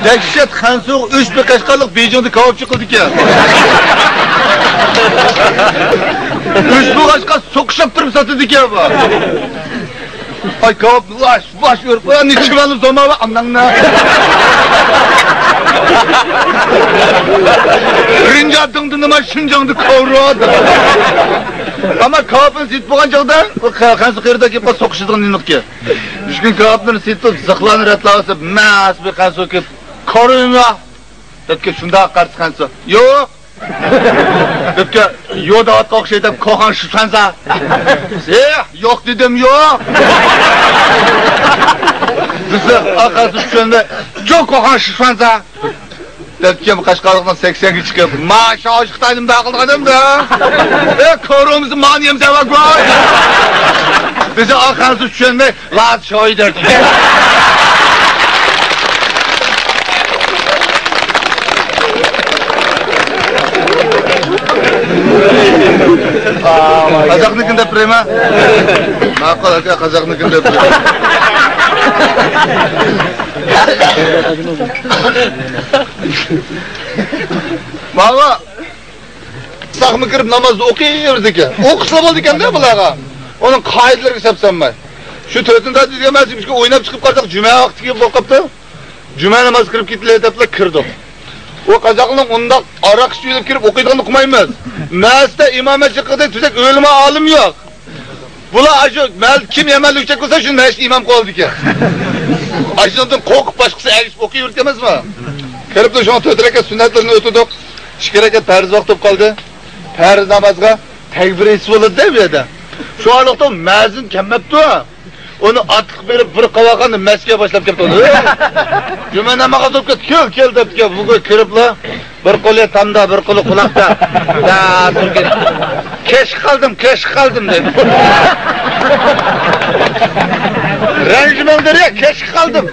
Dehşet Hansoq 3 Qashqarlik Beijingda kavopchi qildik ya. 3 Qashqar so'qishib turib sotdik ya bu. Ay kavop vaş yurib, ne chivalib zomava annangna. Birinci adımda nima Şinjan'da kavradı. Ama kavapın sit bo'lgan chog'da, Hansoq yerda kelib so'qishadigan aniqki. Düşkün kavaplarni sitib zıqlarni ratlasa, mas bir Hansoq kelib Korunma. Debke şunda qarşı Hansoq. Yo'q. Debke yo'q da atqoq şey deb qo'g'an shunsa. Yo'q dedim yo'q. Bizi arkası şunda çok qo'g'an shunsa. Debke Qashqarlikdan 80 ga chiqib, "Masha oshqitaydim da qilgandim-da. Korumuzni maniyam zavak voy." Bizi arkası şunda laz shoy derdi. Qazaqnikida prema. Ma'qul aka Qazaqnikida prema. Baba saqmi kirib namozni o'qiyverdi ekan. O'qisa bo'ldi ekanda bularga. Onun qoidalariga sapsanmay. Shu 4-chi emasimiz-ki o'ynab chiqib qolsak, juma vaqtiga bo'lib qopti. Juma namoz kirib ketdilar deblar kirdi. O Qazaqning undaq aroq ichib kirib o'qiydiganini qilmaymiz. Masda imomatchi qildi, tuzak o'lma olim yo'q. Bular ajo mal kim yamanlikcha bo'lsa shu mash imom qoldi ekan. Ajnodan qo'rqib boshqasi ayib o'qiyverdi emasmi? Kirib shu 4 rakat sunnatlarni o'tdik. 2 rakat farz vaqt bo'lib qoldi. Farz namozga takbir etib bo'ladi bu yerda. Shu vaqtda mazin kelmabdi. Onu atliq berib bir qavaqani masga boshlab ketdi uni. Juma namozi o'qib kel debdi. Bugun kiriblar. Bir qo'li tamda, bir qo'li quloqda. Da turgan. Kesh qoldim dedi. Ranjmandir ya, kesh qoldim.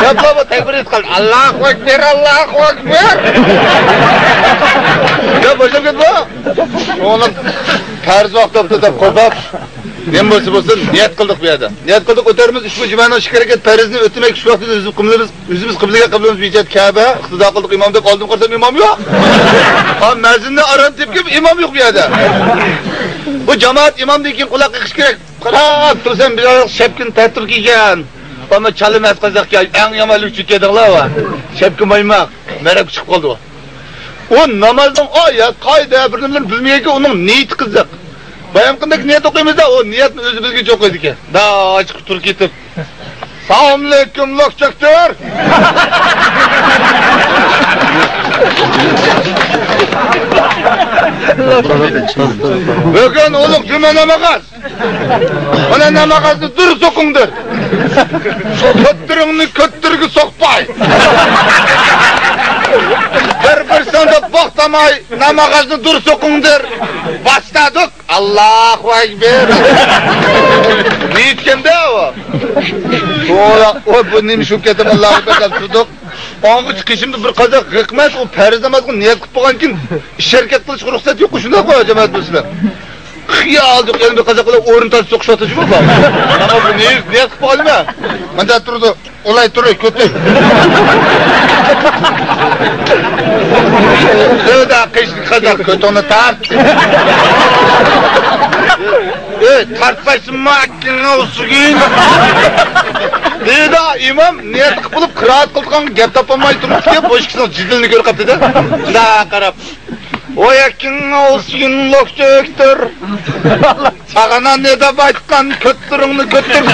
Yapla takbir et qoldi. Allohu akbar, Allohu akbar. Ya boshlab ketdi. Onu farz vaqtda deb qo'yib nem bo'lsa niyat qildik bu yerda. Niyat qildik o'tarimiz ushbu jumani shu harakat farizni o'tmak shu vaqtda o'zimiz qiblamiz bekat Ka'ba iqtido qildik imom deb oldim qarsam imom yo'q. Ha mazinni aram tepkib imom yo'q bu yerda. Bu jamoat imomdan keyin quloq qiqish kerak. Qarab tursam biraz shapkin tartib kiygan. Ama chalimas qazaqqa eng yomonlik chekadilar va shapkin maymoq merak chiqib qoldi u. O namozning oyat, qoida birlarini bilmayga uning niyati qiziq. Bayam qanday niyat o'qiymiz-da, o niyatni o'zi bizga o'qiydi ekan. Da chiqib turib ketib. Assalomu alaykum lokchaktor. Bugun ulug' juma namoz. Mana namozni dur so'qingdir. Ko'ttiringni ko'ttirgi so'qpay. Bir sonda bo'xtamay namozni dur so'qingdir. Başladık. Allahu ekber. Niyetganda o. O bu neymiş hükmetim Allahu ekber tuttuk. Onu çıkışımda bir qazaq hikmet o farz namazga niyet qilib qo'ygan kim ish harakat qilish ruxsat yo'q shunday qo'y jamoat bo'lsinlar. Xiyoldik yana bir qazaqlar o'rin tasib so'qishatish bu. Mana bu niyat qilib qo'yma. Manda turdi, olay turdi, ko'tib. Söda qishlik qazaq ko'toni tart. Tartmaysanmi akkinga usigin. Dedi imom niyat qilib qiroat qilgan gap topolmay turibdi, bosh kishining jidilni ko'rib qapti-da. Shunda qarab. O akkinga usigin lokchaktor. Sag'ana ne deb aytgan, ko'ttiringni ko'ttir.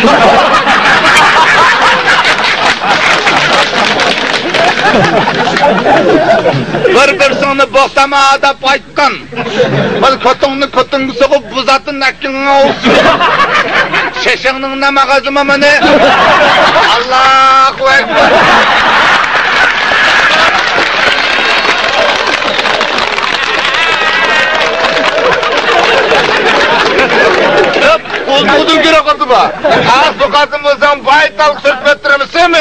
Bir sonu bo'xtama deb aytgan. Bal ko'tingni so'qib buzatın akkinga olsun. Şeşengning namazimi mana. Allohu akbar. Olmadığın göre katı ba. Az sokatın olsan baytal sürtmettirmişsin mi?